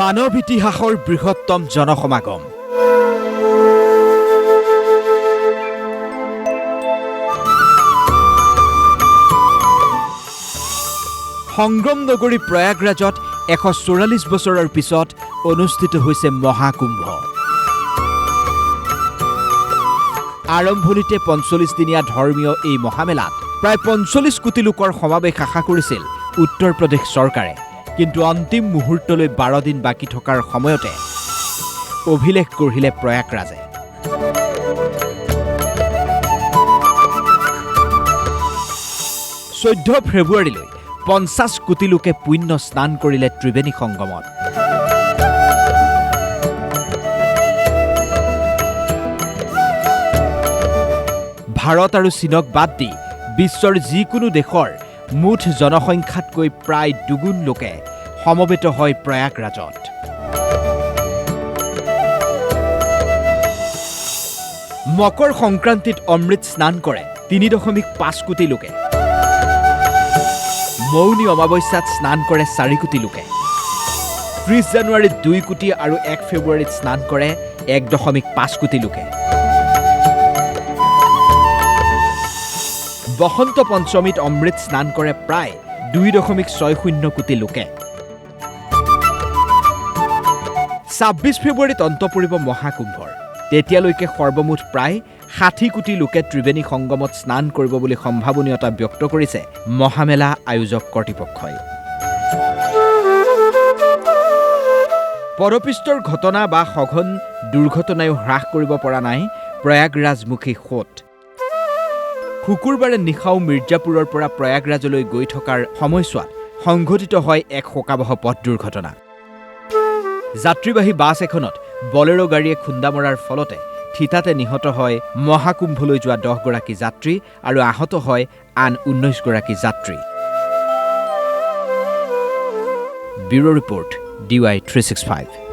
মানৱ ইতিহাসৰ বৃহত্তম জনসমাগম সংগ্ৰাম নগৰী প্ৰয়াগৰাজত 144 বছৰৰ পিছত অনুষ্ঠিত হৈছে মহাকুম্ভ। আৰম্ভণিতে 45 দিনীয়া ধৰ্মীয় এই মহামেলাত প্ৰায় 45 কোটি লোকৰ সমাৱেশ আশা কৰিছিল উত্তৰ প্ৰদেশ চৰকাৰে, কিন্তু অন্তিম মুহূৰ্তলৈ 12 দিন বাকী থকাৰ সময়তে অভিলেখ গঢ়িলে প্ৰয়াগৰাজে। 14 ফেব্ৰুৱাৰীলৈ 50 কোটি লোকে পুণ্য স্নান কৰিলে ত্ৰিবেণী সংগমত। ভাৰত আৰু চীনক বাদ দি বিশ্বৰ যিকোনো দেশৰ মুঠ জনসংখ্যাতকৈ প্ৰায় দুগুণ লোকে সমবেত হয় প্ৰয়াগৰাজত। মকৰ সংক্ৰান্তিত অমৃত স্নান কৰে 3.5 কোটি লোকে। মৌনী অমাৱস্যাত স্নান কৰে 4 কোটি লোকে। 30 জানুৱাৰীত 2 কোটি আৰু 1 ফেব্ৰুৱাৰীত স্নান কৰে 1.5 কোটি লোকে। বসন্ত পঞ্চমীত অমৃত স্নান কৰে প্ৰায় 2.60 কোটি লোকে। 26 ফেব্ৰুৱাৰীত অন্ত পৰিব মহাকুম্ভৰ। তেতিয়ালৈকে সৰ্বমুঠ প্ৰায় 60 কোটি লোকে ত্ৰিবেণী সংগমত স্নান কৰিব বুলি সম্ভাৱনীয়তা ব্যক্ত কৰিছে মহামেলা আয়োজক কৰ্তৃপক্ষই। পদপিষ্টৰ ঘটনা বা সঘন দুৰ্ঘটনায়ো হ্ৰাস কৰিব পৰা নাই প্ৰয়াগৰাজমুখী সোঁত। শুকুৰবাৰে নিশাও মিৰ্জাপুৰৰ পৰা প্ৰয়াগৰাজলৈ গৈ থকাৰ সময়ছোৱাত সংঘটিত হয় এক শোকাবহ পথ দুৰ্ঘটনা। যাত্ৰীবাহী বাছ এখনত বলেৰো গাড়ীয়ে খুন্দা মৰাৰ ফলতে থিতাতে নিহত হয় মহাকুম্ভলৈ যোৱা 10 গৰাকী যাত্ৰী আৰু আহত হয় আন 19 গৰাকী যাত্ৰী। Bureau report DY 365।